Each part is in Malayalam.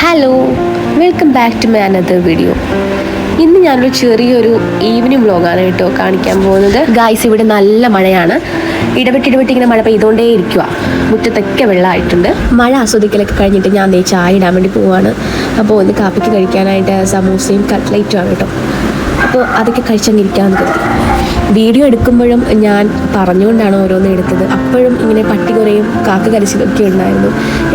Hello, welcome back to my another video. ഇന്ന് ഞാനൊരു ചെറിയൊരു ഈവനിങ് വ്ലോഗാണ് കേട്ടോ കാണിക്കാൻ പോകുന്നത്. ഗായ്സ്, ഇവിടെ നല്ല മഴയാണ്. ഇടവിട്ട് ഇങ്ങനെ മഴ പെയ്തുകൊണ്ടേ ഇരിക്കുക. മുറ്റത്തൊക്കെ വെള്ളമായിട്ടുണ്ട്. മഴ ആസ്വദിക്കലൊക്കെ കഴിഞ്ഞിട്ട് ഞാൻ ചായ ഇടാൻ വേണ്ടി പോവാണ്. അപ്പോൾ ഒന്ന് കാപ്പിക്ക് കഴിക്കാനായിട്ട് സമൂസയും കട്ട്ലൈറ്റുമാണ് കേട്ടോ. അപ്പോൾ അതൊക്കെ കഴിച്ചങ്ങിരിക്കാമെന്ന് കരുതി. വീഡിയോ എടുക്കുമ്പോഴും ഞാൻ പറഞ്ഞുകൊണ്ടാണ് ഓരോന്ന് എടുത്തത്. അപ്പോഴും ഇങ്ങനെ പട്ടി കുറയും കാക്ക കരച്ചിലൊക്കെ ഉണ്ടായിരുന്നു.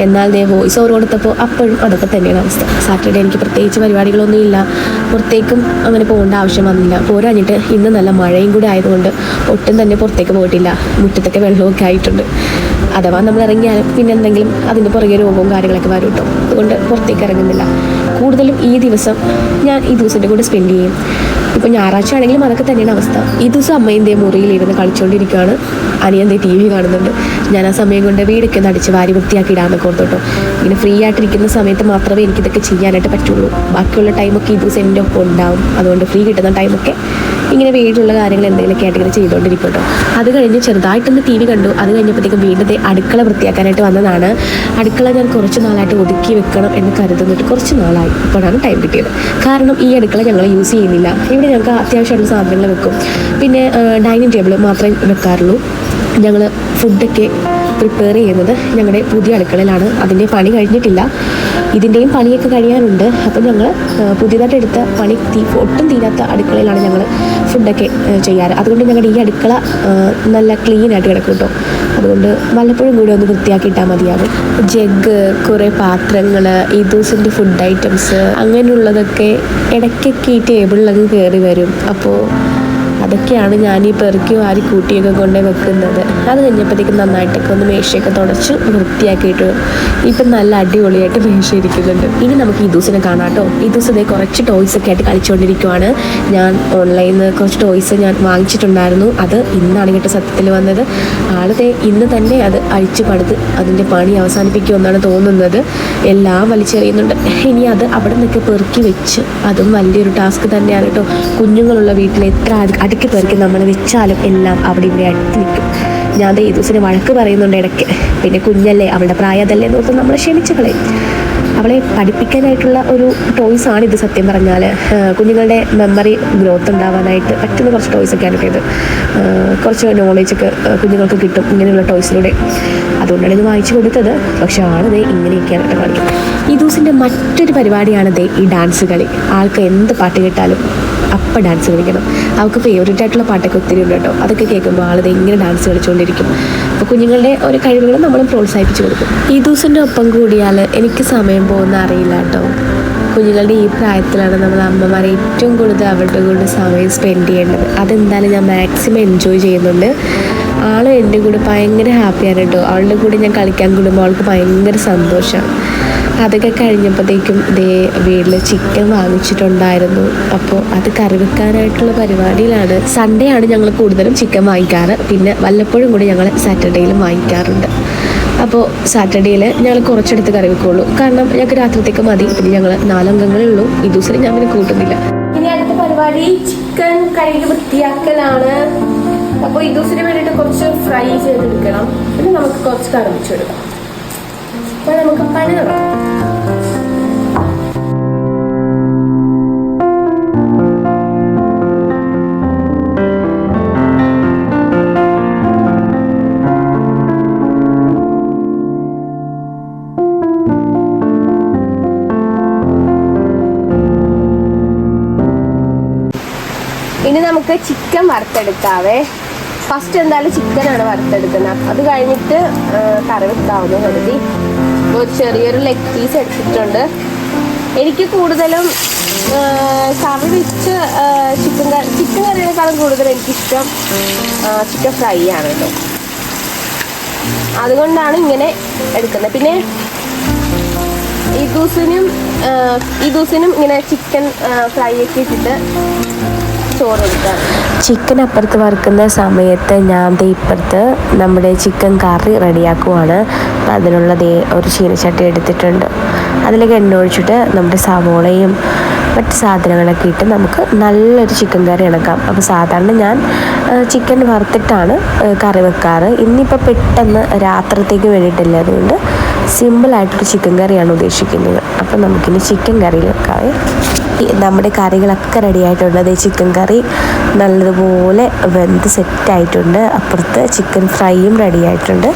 എന്നാൽ വോയിസ് ഓവർ കൊടുത്തപ്പോൾ അപ്പോഴും അതൊക്കെ തന്നെയാണ് അവസ്ഥ. സാറ്റർഡേ എനിക്ക് പ്രത്യേകിച്ച് പരിപാടികളൊന്നും ഇല്ല. പുറത്തേക്കും അങ്ങനെ പോകേണ്ട ആവശ്യം വന്നില്ല. പോരാഞ്ഞിട്ട് ഇന്ന് നല്ല മഴയും കൂടി ആയതുകൊണ്ട് ഒട്ടും തന്നെ പുറത്തേക്ക് പോയിട്ടില്ല. മുറ്റത്തൊക്കെ വെള്ളമൊക്കെ ആയിട്ടുണ്ട്. അഥവാ നമ്മൾ ഇറങ്ങിയാലും പിന്നെ എന്തെങ്കിലും അതിൻ്റെ പുറകെ രോഗവും കാര്യങ്ങളൊക്കെ വരും കേട്ടോ. അതുകൊണ്ട് പുറത്തേക്ക് ഇറങ്ങുന്നില്ല. കൂടുതലും ഈ ദിവസത്തിൻ്റെ കൂടെ സ്പെൻഡ് ചെയ്യും. ഇപ്പോൾ ഞായറാഴ്ച ആണെങ്കിലും അതൊക്കെ തന്നെയാണ് അവസ്ഥ. ഈ ദിവസം അമ്മയും മുറിയിലിരുന്ന് കളിച്ചുകൊണ്ടിരിക്കുകയാണ്. അനിയൻ ടി വി കാണുന്നുണ്ട്. ഞാൻ ആ സമയം കൊണ്ട് വീടൊക്കെ ഒന്ന് അടിച്ച് വാരി വൃത്തിയാക്കി ഇടാമെന്നൊക്കെ ഓർത്തോട്ടോ. ഇങ്ങനെ ഫ്രീ ആയിട്ടിരിക്കുന്ന സമയത്ത് മാത്രമേ എനിക്കിതൊക്കെ ചെയ്യാനായിട്ട് പറ്റുള്ളൂ. ബാക്കിയുള്ള ടൈമൊക്കെ ഈ ദിവസം എൻ്റെ ഒപ്പം ഉണ്ടാവും. അതുകൊണ്ട് ഫ്രീ കിട്ടുന്ന ടൈമൊക്കെ ഇങ്ങനെ വീട്ടിലുള്ള കാര്യങ്ങൾ എന്തെങ്കിലുമൊക്കെ ആയിട്ട് ഇങ്ങനെ ചെയ്തുകൊണ്ടിരിക്കും കേട്ടോ. അത് കഴിഞ്ഞ് ചെറുതായിട്ടൊന്ന് ടി വി കണ്ടു. അത് കഴിഞ്ഞപ്പോഴത്തേക്കും വീണ്ടും അടുക്കള വൃത്തിയാക്കാനായിട്ട് വന്നതാണ്. അടുക്കള ഞാൻ കുറച്ച് നാളായിട്ട് ഒതുക്കി വെക്കണം എന്ന് കരുതുന്നിട്ട് കുറച്ച് നാളായി. ഇപ്പോഴാണ് ടൈം കിട്ടിയത്. കാരണം ഈ അടുക്കള ഞങ്ങൾ യൂസ് ചെയ്യുന്നില്ല. ഇവിടെ ഞങ്ങൾക്ക് അത്യാവശ്യമായിട്ടുള്ള സാധനങ്ങൾ വെക്കും. പിന്നെ ഡൈനിങ് ടേബിൾ മാത്രമേ വെക്കാറുള്ളൂ. ഞങ്ങൾ ഫുഡൊക്കെ പ്രിപ്പയർ ചെയ്യുന്നത് ഞങ്ങളുടെ പുതിയ അടുക്കളയിലാണ്. അതിൻ്റെ പണി കഴിഞ്ഞിട്ടില്ല. ഇതിൻ്റെയും പണിയൊക്കെ കഴിയാനുണ്ട്. അപ്പം ഞങ്ങൾ പുതിയതായിട്ട് എടുത്ത പണി ഒട്ടും തീരാത്ത അടുക്കളയിലാണ് ഞങ്ങൾ ഫുഡൊക്കെ ചെയ്യാറ്. അതുകൊണ്ട് ഞങ്ങളുടെ ഈ അടുക്കള നല്ല ക്ലീനായിട്ട് കിടക്കും കേട്ടോ. അതുകൊണ്ട് വല്ലപ്പോഴും കൂടി ഒന്ന് വൃത്തിയാക്കിയിട്ടാൽ മതിയാകും. ജഗ്, കുറേ പാത്രങ്ങൾ, ഈ ദിവസത്തിൻ്റെ ഫുഡ് ഐറ്റംസ് അങ്ങനെയുള്ളതൊക്കെ ഇടയ്ക്കൊക്കെ ഈ ടേബിളിലൊക്കെ കയറി വരും. അപ്പോൾ അതൊക്കെയാണ് ഞാൻ ഈ പെറുക്കി വാരി കൂട്ടിയൊക്കെ കൊണ്ടേ വെക്കുന്നത്. അത് കഴിഞ്ഞപ്പോഴത്തേക്കും നന്നായിട്ടൊക്കെ ഒന്ന് മേശയൊക്കെ തുടച്ച് വൃത്തിയാക്കിയിട്ട് ഇപ്പം നല്ല അടിപൊളിയായിട്ട് മേശ ഇരിക്കുന്നുണ്ട്. ഇനി നമുക്ക് ഈ ദിവസം കാണാം കേട്ടോ. ഈ ദിവസം കുറച്ച് ടോയ്സൊക്കെ ആയിട്ട് കളിച്ചുകൊണ്ടിരിക്കുവാണ്. ഞാൻ ഓൺലൈനിൽ നിന്ന് കുറച്ച് ടോയ്സ് ഞാൻ വാങ്ങിച്ചിട്ടുണ്ടായിരുന്നു. അത് ഇന്നാണ് കേട്ടോ സത്യത്തിൽ വന്നത്. ആള് ഇന്ന് തന്നെ അത് അഴിച്ചു പടുത്ത് അതിൻ്റെ പണി അവസാനിപ്പിക്കുമെന്നാണ് തോന്നുന്നത്. എല്ലാം വലിച്ചെറിയുന്നുണ്ട്. ഇനി അത് അവിടെ നിന്നൊക്കെ പെറുക്കി വെച്ച് അതും വലിയൊരു ടാസ്ക് തന്നെയാണ് കേട്ടോ. കുഞ്ഞുങ്ങളുള്ള വീട്ടിൽ എത്ര അടുക്കി പെറുക്കി നമ്മൾ വെച്ചാലും എല്ലാം അവിടെ ഇവിടെ അടുത്ത് നിൽക്കും. ഞാൻ ഈ ദിവസം വഴക്ക് പറയുന്നുണ്ട് ഇടയ്ക്ക്. പിന്നെ കുഞ്ഞല്ലേ, അവളുടെ പ്രായമല്ലേ എന്നോർത്ത് നമ്മൾ ക്ഷമിച്ച് കളയും. അവളെ പഠിപ്പിക്കാനായിട്ടുള്ള ഒരു ടോയ്സാണ് ഇത്. സത്യം പറഞ്ഞാൽ കുഞ്ഞുങ്ങളുടെ മെമ്മറി ഗ്രോത്ത് ഉണ്ടാവാനായിട്ട് പറ്റുന്ന കുറച്ച് ടോയ്സൊക്കെയാണ് ഇത്. കുറച്ച് നോളേജൊക്കെ കുഞ്ഞുങ്ങൾക്ക് കിട്ടും ഇങ്ങനെയുള്ള ടോയ്സിലൂടെ. അതുകൊണ്ടാണ് ഇത് വാങ്ങിച്ചു കൊടുത്തത്. പക്ഷെ ആളിത് ഇങ്ങനെയൊക്കെയാണ് കാണിക്കുന്നത്. ഈ ദിവസത്തിൻ്റെ മറ്റൊരു പരിപാടിയാണിത് ഈ ഡാൻസ് കളി. ആൾക്ക് എന്ത് പാട്ട് കേട്ടാലും അപ്പം ഡാൻസ് കളിക്കണം. അവൾക്ക് ഫേവറേറ്റ് ആയിട്ടുള്ള പാട്ടൊക്കെ ഒത്തിരി ഉണ്ട് കേട്ടോ. അതൊക്കെ കേൾക്കുമ്പോൾ ആളത് എങ്ങനെ ഡാൻസ് കളിച്ചുകൊണ്ടിരിക്കും. അപ്പോൾ കുഞ്ഞുങ്ങളുടെ ഓരോ കഴിവുകൾ നമ്മളും പ്രോത്സാഹിപ്പിച്ചു കൊടുക്കും. ഈ ദിവസത്തിൻ്റെ ഒപ്പം കൂടിയാൽ എനിക്ക് സമയം പോകുന്ന അറിയില്ല കേട്ടോ. കുഞ്ഞുങ്ങളുടെ ഈ പ്രായത്തിലാണ് നമ്മൾ അമ്മമാരെ ഏറ്റവും കൂടുതൽ അവരുടെ കൂടെ സമയം സ്പെൻഡ് ചെയ്യേണ്ടത്. അതെന്തായാലും ഞാൻ മാക്സിമം എൻജോയ് ചെയ്യുന്നുണ്ട്. ആൾ എൻ്റെ കൂടെ ഭയങ്കര ഹാപ്പിയാണ് കേട്ടോ. അവളുടെ കൂടെ ഞാൻ കളിക്കാൻ കൂടുമ്പോൾ അവൾക്ക് ഭയങ്കര സന്തോഷമാണ്. അതൊക്കെ കഴിഞ്ഞപ്പോഴത്തേക്കും വീട്ടിൽ ചിക്കൻ വാങ്ങിച്ചിട്ടുണ്ടായിരുന്നു. അപ്പോൾ അത് കറി വെക്കാനായിട്ടുള്ള പരിപാടിയിലാണ്. സൺഡേ ആണ് ഞങ്ങൾ കൂടുതലും ചിക്കൻ വാങ്ങിക്കാറ്. പിന്നെ വല്ലപ്പോഴും കൂടി ഞങ്ങൾ സാറ്റർഡേയിലും വാങ്ങിക്കാറുണ്ട്. അപ്പോൾ സാറ്റർഡേയിൽ ഞങ്ങൾ കുറച്ചെടുത്ത് കറി വെക്കുള്ളൂ. കാരണം ഞങ്ങൾക്ക് രാത്രിത്തേക്ക് മതി. പിന്നെ ഞങ്ങൾ 4 അംഗങ്ങളേ ഉള്ളൂ. ഈ ദിവസം ഞാൻ പിന്നെ കൂട്ടുന്നില്ല. ഇനി അടുത്ത പരിപാടി ചിക്കൻ കഴുകി വൃത്തിയാക്കലാണ്. അപ്പോൾ ഈ ദിവസത്തിന് വേണ്ടിയിട്ട് കുറച്ച് ഫ്രൈ ചെയ്തെടുക്കണം. പിന്നെ നമുക്ക് കുറച്ച് കറി വെച്ചെടുക്കാം. അപ്പോൾ നമുക്ക് പണി തുടങ്ങാം. ഇനി നമുക്ക് ചിക്കൻ വറുത്തെടുക്കാവേ. ഫസ്റ്റ് എന്തായാലും ചിക്കനാണ് വറുത്തെടുക്കുന്നത്. അത് കഴിഞ്ഞിട്ട് കറി വെക്കാവുന്ന കരുതി ഒരു ചെറിയൊരു ലെഗ് പീസ് എടുത്തിട്ടുണ്ട്. എനിക്ക് കൂടുതലും കറി വെച്ച് ചിക്കൻ കറിയേക്കാളും കൂടുതൽ എനിക്കിഷ്ടം ചിക്കൻ ഫ്രൈ ആണ് കേട്ടോ. അതുകൊണ്ടാണ് ഇങ്ങനെ എടുക്കുന്നത്. പിന്നെ ഈ ദിവസനും ഇങ്ങനെ ചിക്കൻ ഫ്രൈ ഒക്കെ ഇട്ടിട്ട് ചിക്കൻ അപ്പുറത്ത് വറുക്കുന്ന സമയത്ത് ഞാൻ ഇപ്പുറത്ത് നമ്മുടെ ചിക്കൻ കറി റെഡിയാക്കുവാണ്. അപ്പം അതിനുള്ള ഒരു ചീനച്ചട്ടി എടുത്തിട്ടുണ്ട്. അതിലേക്ക് എണ്ണ ഒഴിച്ചിട്ട് നമ്മുടെ സവോളയും മറ്റ് സാധനങ്ങളൊക്കെ ഇട്ട് നമുക്ക് നല്ലൊരു ചിക്കൻ കറി ഇണക്കാം. അപ്പോൾ സാധാരണ ഞാൻ ചിക്കൻ വറുത്തിട്ടാണ് കറി വെക്കാറ്. ഇന്നിപ്പോൾ പെട്ടെന്ന് രാത്രിത്തേക്ക് വേണ്ടിയിട്ടില്ല, അതുകൊണ്ട് സിമ്പിളായിട്ടൊരു ചിക്കൻ കറിയാണ് ഉദ്ദേശിക്കുന്നത്. അപ്പം നമുക്കിനി ചിക്കൻ കറിയിൽ വെക്കാം. നമ്മുടെ കറികളൊക്കെ റെഡി ആയിട്ടുണ്ട്. ചിക്കൻ കറി നല്ലതുപോലെ വെന്ത് സെറ്റായിട്ടുണ്ട്. അപ്പുറത്ത് ചിക്കൻ ഫ്രൈയും റെഡി ആയിട്ടുണ്ട്.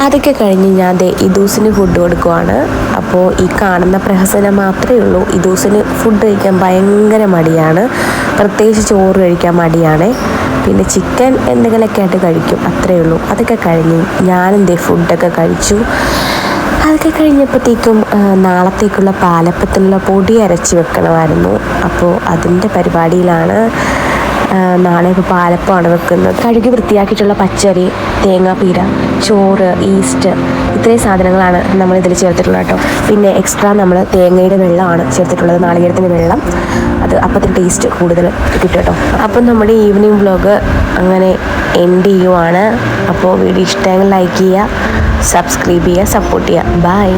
അതൊക്കെ കഴിഞ്ഞ് ഞാൻ ഇദൂസിന് ഫുഡ് കൊടുക്കുവാണ്. അപ്പോൾ ഈ കാണുന്ന പ്രഹസനം മാത്രമേ ഉള്ളൂ. ഇദൂസിന് ഫുഡ് കഴിക്കാൻ ഭയങ്കര മടിയാണ്, പ്രത്യേകിച്ച് ചോറ് കഴിക്കാൻ മടിയാണ്. പിന്നെ ചിക്കൻ എന്തെങ്കിലുമൊക്കെ ആയിട്ട് കഴിക്കും, അത്രയേ ഉള്ളൂ. അതൊക്കെ കഴിഞ്ഞ് ഞാനും ഫുഡൊക്കെ കഴിച്ചു. അതൊക്കെ കഴിഞ്ഞപ്പോഴത്തേക്കും നാളത്തേക്കുള്ള പാലപ്പത്തിനുള്ള പൊടി അരച്ച് വെക്കണമായിരുന്നു. അപ്പോൾ അതിൻ്റെ പരിപാടിയിലാണ്. നാളെ ഇപ്പോൾ പാലപ്പമാണ് വെക്കുന്നത്. കഴുകി വൃത്തിയാക്കിയിട്ടുള്ള പച്ചരി, തേങ്ങാപ്പീര, ചോറ്, ഈസ്റ്റ്, ഇത്രയും സാധനങ്ങളാണ് നമ്മളിതിൽ ചേർത്തിട്ടുള്ളത് കേട്ടോ. പിന്നെ എക്സ്ട്രാ നമ്മൾ തേങ്ങയുടെ വെള്ളമാണ് ചേർത്തിട്ടുള്ളത്, നാളികേരത്തിൻ്റെ വെള്ളം. അത് അപ്പത്തിന് ടേസ്റ്റ് കൂടുതൽ കിട്ടും കേട്ടോ. അപ്പം നമ്മുടെ ഈവനിങ് വ്ലോഗ് അങ്ങനെ എൻഡ് ചെയ്യുവാണ്. അപ്പോൾ വീഡിയോ ഇഷ്ടമെങ്കിൽ ലൈക്ക് ചെയ്യുക, സബ്സ്ക്രൈബ് ചെയ്യുക, സപ്പോർട്ട് ചെയ്യുക. ബൈ.